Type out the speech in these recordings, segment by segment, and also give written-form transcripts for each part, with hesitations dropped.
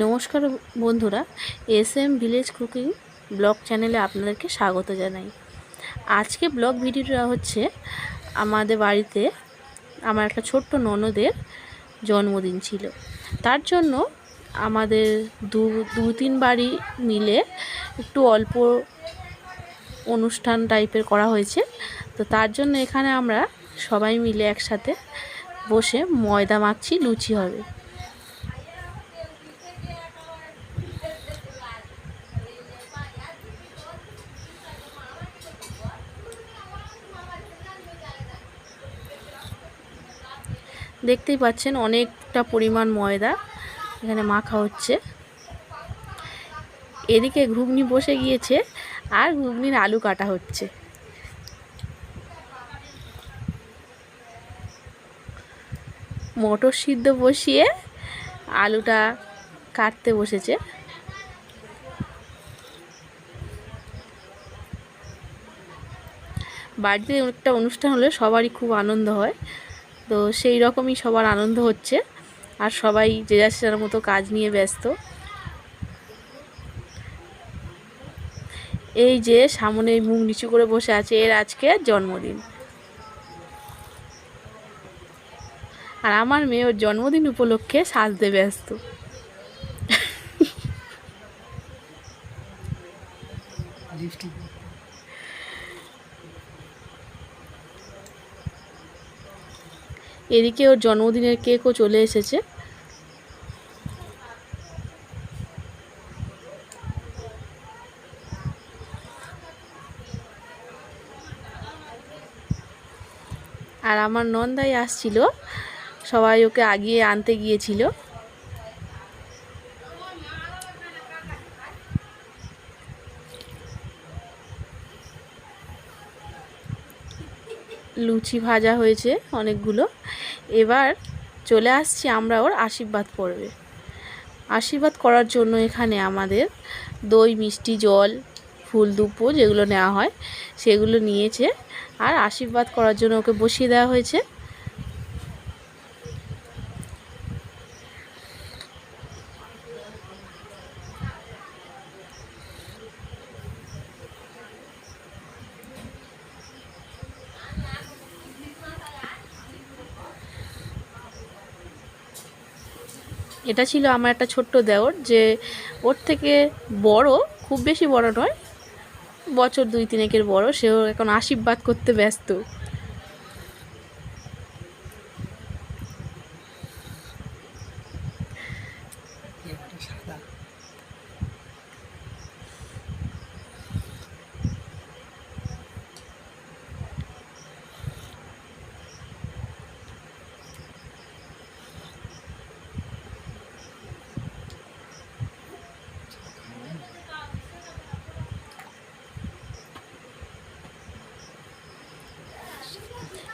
নমস্কার বন্ধুরা, SM village cooking blog চ্যানেলে আপনাদেরকে স্বাগত জানাই। আজকে ব্লগ ভিডিওটা হচ্ছে আমাদের বাড়িতে আমার একটা ছোট্ট ননদের জন্মদিন ছিল। তার জন্য আমাদের দু তিন বাড়ি মিলে একটু অল্প অনুষ্ঠান টাইপের করা হয়েছে। তো তার জন্য এখানে আমরা সবাই মিলে একসাথে বসে ময়দা মাখছি, লুচি হবে। দেখতেই পাচ্ছেন অনেকটা পরিমাণ ময়দা এখানে মাখা হচ্ছে। এদিকে ঘুগনি বসে গিয়েছে আর ঘুগনির আলু কাটা হচ্ছে। মটর সিদ্ধ বসিয়ে আলুটা কাটতে বসেছে। বাড়িতে একটা অনুষ্ঠান হলে সবারই খুব আনন্দ হয়, তো সেই রকমই সবার আনন্দ হচ্ছে আর সবাই যে যার মতো কাজ নিয়ে ব্যস্ত। এই যে সামনে মুখ নিচু করে বসে আছে, এর আজকে জন্মদিন। আর আমার মেয়ে ওর জন্মদিন উপলক্ষে সাজতে ব্যস্ত। এদিকে ওর জন্মদিনের কেকও চলে এসেছে। আর আমার নন্দাই আসছিল, সবাই ওকে আগিয়ে আনতে গিয়েছিল। লুচি ভাজা হয়েছে অনেকগুলো। এবার চলে আসছি আমরা ওর আশীর্বাদ পর্বে। আশীর্বাদ করার জন্য এখানে আমাদের দই, মিষ্টি, জল, ফুল, দুব্বো যেগুলো নেওয়া হয় সেগুলো নিয়েছে। আর আশীর্বাদ করার জন্য ওকে বসিয়ে দেওয়া হয়েছে। এটা ছিল আমার একটা ছোট্ট দেওর, যে ওর থেকে বড়, খুব বেশি বড় নয়, বছর 2-3 বড়। সেও এখন আশীর্বাদ করতে ব্যস্ত।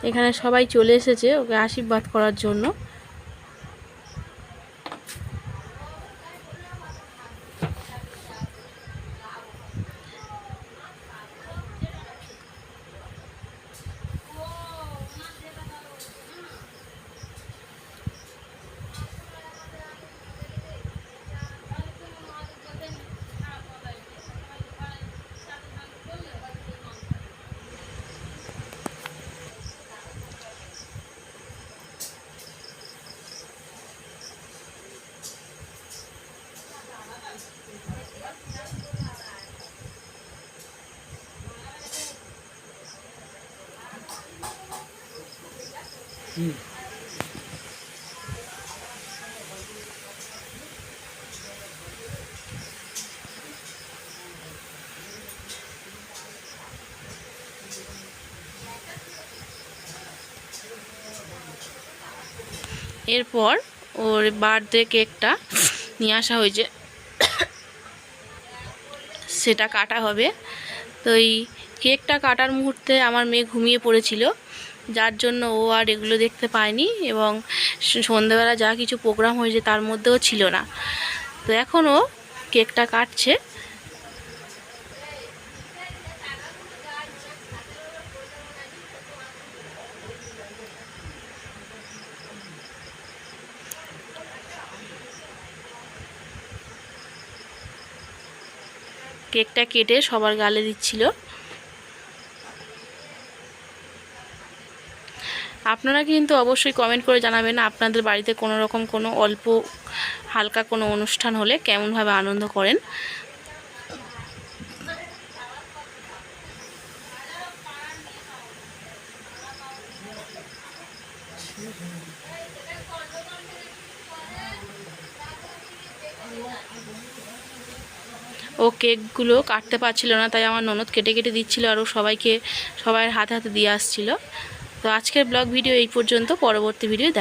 এখানে সবাই চলে এসেছে ওকে আশীর্বাদ করার জন্য। এরপর ওর বার্থডে কেকটা নিয়ে আসা হয়েছে, সেটা কাটা হবে। তো এই কেকটা কাটার মুহূর্তে আমার মেয়ে ঘুমিয়ে পড়েছিল, যার জন্য ও আর এগুলো দেখতে পায়নি এবং সন্ধ্যেবেলা যা কিছু প্রোগ্রাম হয়েছে তার মধ্যেও ছিল না। তো এখন ও কেকটা কাটছে। কেকটা কেটে সবার গালে দিচ্ছিল। আপনারা কিন্তু অবশ্যই কমেন্ট করে জানাবেন আপনাদের বাড়িতে কোনো রকম কোনো অল্প হালকা কোনো অনুষ্ঠান হলে কেমনভাবে আনন্দ করেন। ও কেকগুলো কাটতে পারছিল না, তাই আমার ননদ কেটে কেটে দিচ্ছিল আর ও সবাইয়ের হাতে হাতে দিয়ে আসছিল। তো আজকের ব্লগ ভিডিও এই পর্যন্ত, পরবর্তী ভিডিও দেখা।